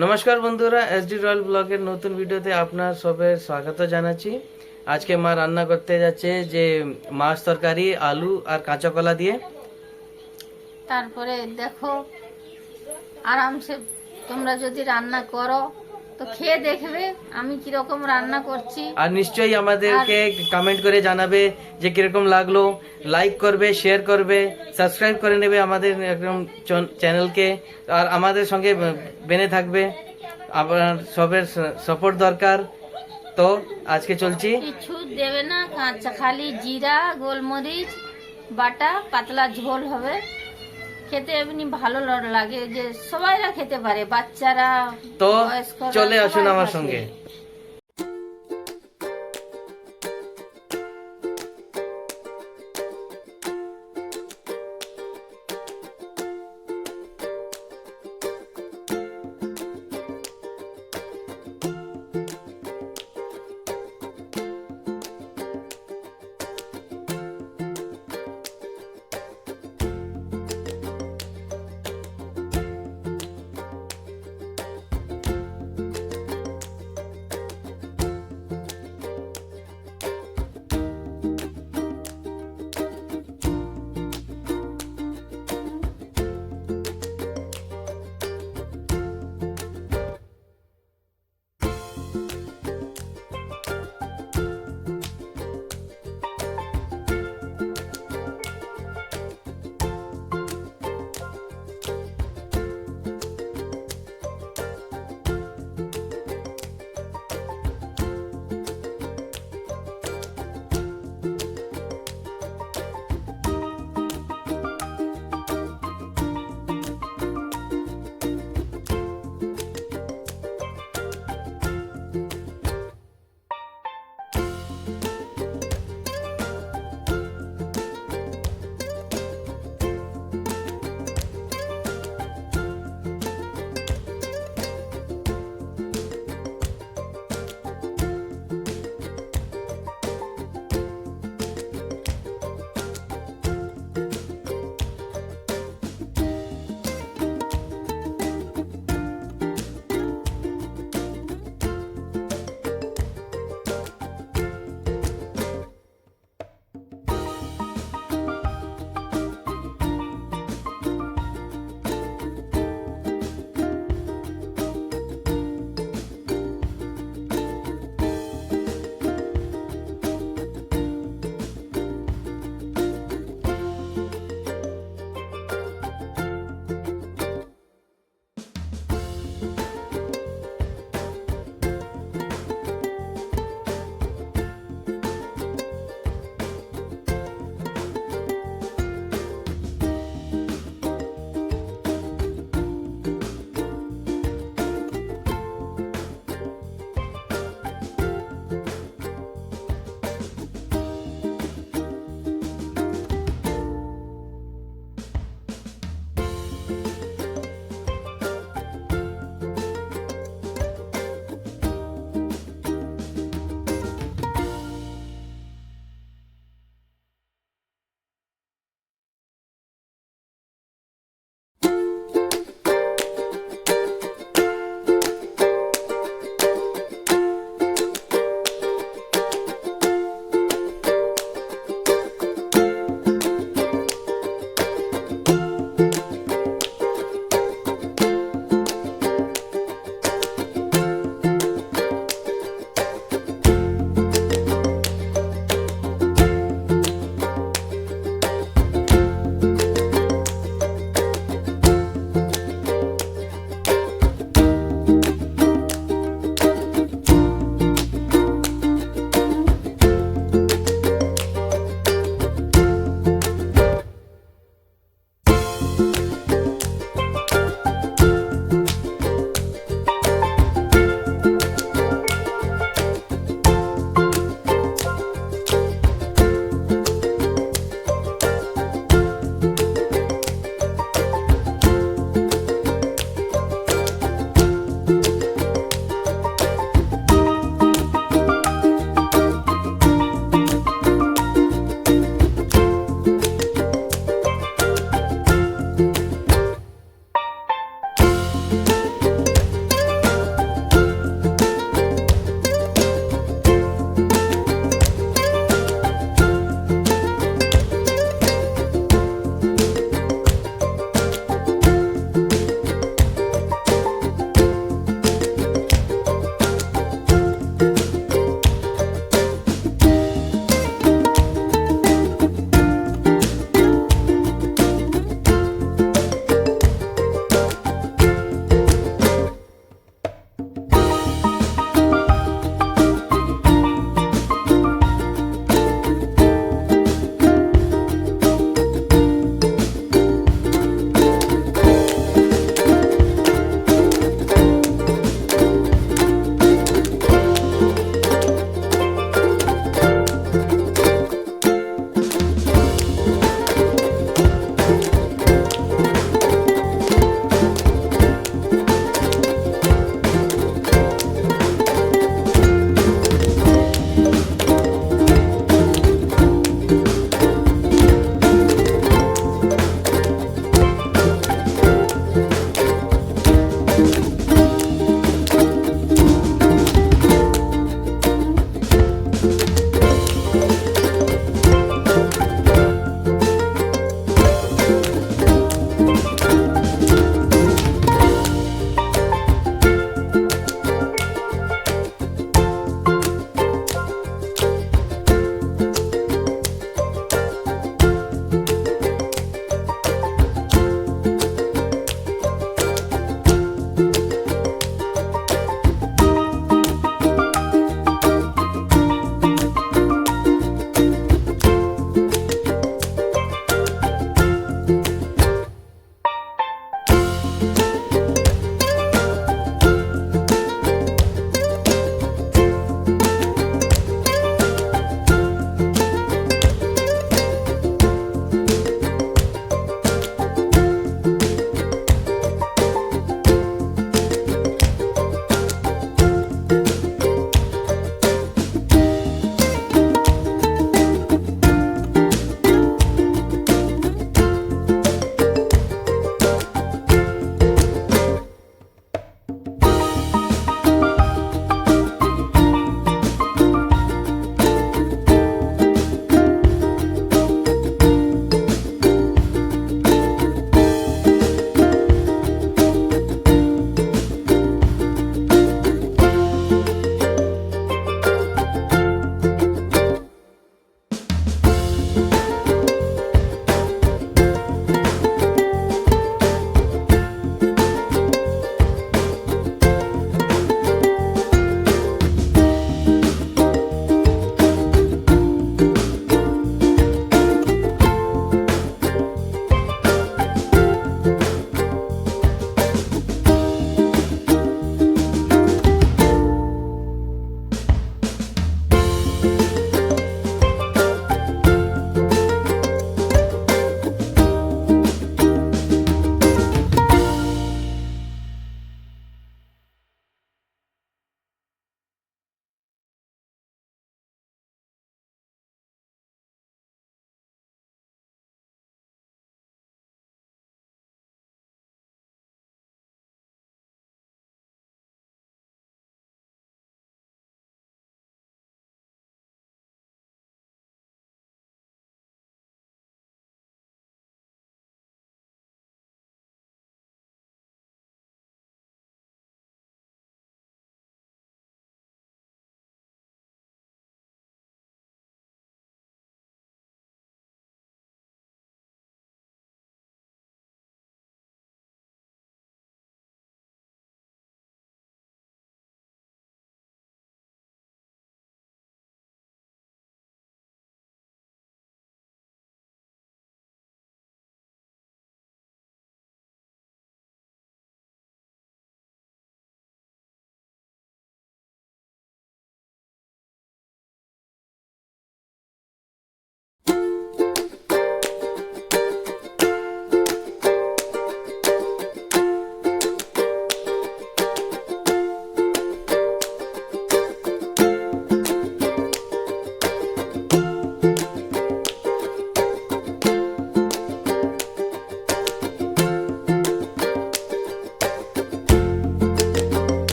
নমস্কার বন্ধুরা, SD royal ব্লগের নতুন ভিডিওতে আপনার সবের স্বাগত জানাচ্ছি। আজকে মা রান্না করতে যাচ্ছে যে মাছ তরকারি, আলু আর কাঁচা কলা দিয়ে। তারপরে দেখো আরামসে তোমরা যদি রান্না করো তো খেয়ে দেখবে আমি কিরকম রান্না করছি। আর নিশ্চয়ই আমাদেরকে কমেন্ট করে জানাবে যে কিরকম লাগলো। লাইক করবে, শেয়ার করবে, সাবস্ক্রাইব করে নেবে আমাদের একদম চ্যানেলকে। আর আমাদের সঙ্গে বেনে থাকবে। আপনার সবের সাপোর্ট দরকার। তো আজকে চলছি। কিছু দেবে না, কাঁচা খালি জিরা গোলমরিচ বাটা, পাতলা ঝোল হবে। খেতে এমনি ভালো লাগে, যে সবাইরা খেতে পারে, বাচ্চারা তো বয়স্করা চলে আসুন সবাই আমার খাবে। সঙ্গে।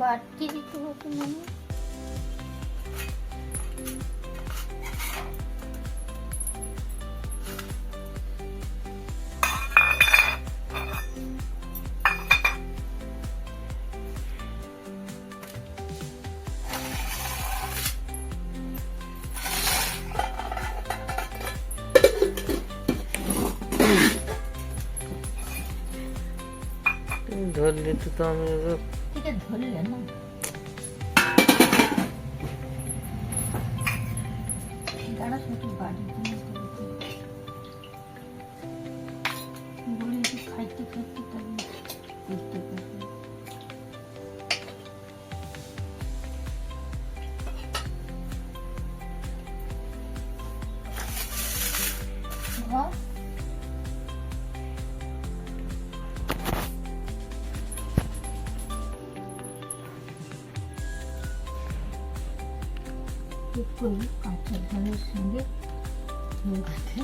बाटी तो होती मैंने धर लेते तो हम ठीक है, धो लेना। गाढ़ा छोटी बाटी गोली की खाते खाते तभी देखते करते हाँ कोई কাঁচা ঝালের সঙ্গে ঝোল আছে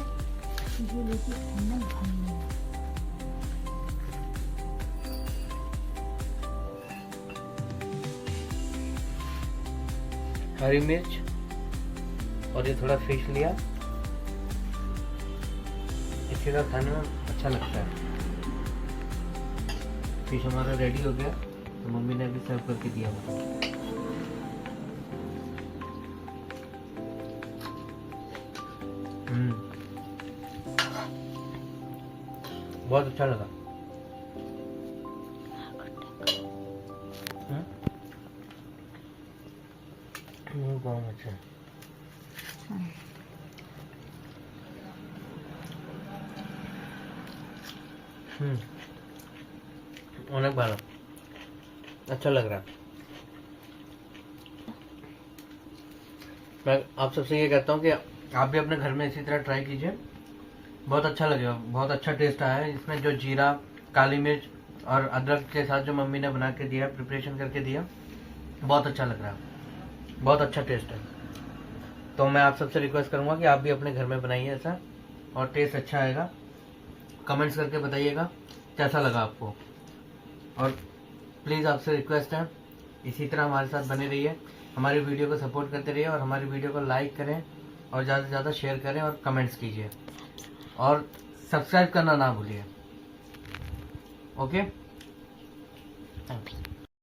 এগুলো কি ঠান্ডা ভালো লাগে। हरी मिर्च और ये थोड़ा फिश लिया, इसके साथ खाने में अच्छा लगता है। फिश हमारा रेडी हो गया, तो मम्मी ने अभी सर्व करके दिया मुझे। बहुत अच्छा लगा। बहुत अच्छा है। অনেক ভালো, अच्छा लग रहा है। मैं आप सबसे ये कहता हूँ कि आप भी अपने घर में इसी तरह ट्राई कीजिए, बहुत अच्छा लगेगा। बहुत अच्छा टेस्ट आया है इसमें। जो जीरा, काली मिर्च और अदरक के साथ जो मम्मी ने बना के दिया, प्रिपरेशन करके दिया, बहुत अच्छा लग रहा है, बहुत अच्छा टेस्ट है। तो मैं आप सबसे रिक्वेस्ट करूंगा कि आप भी अपने घर में बनाइए ऐसा, और टेस्ट अच्छा आएगा। कमेंट्स करके बताइएगा कैसा लगा आपको। और प्लीज़ आपसे रिक्वेस्ट है, इसी तरह हमारे साथ बने रहिए, हमारी वीडियो को सपोर्ट करते रहिए, और हमारी वीडियो को लाइक करें और ज़्यादा से ज़्यादा शेयर करें और कमेंट्स कीजिए, और सब्सक्राइब करना ना भूलिए। Okay, thanks.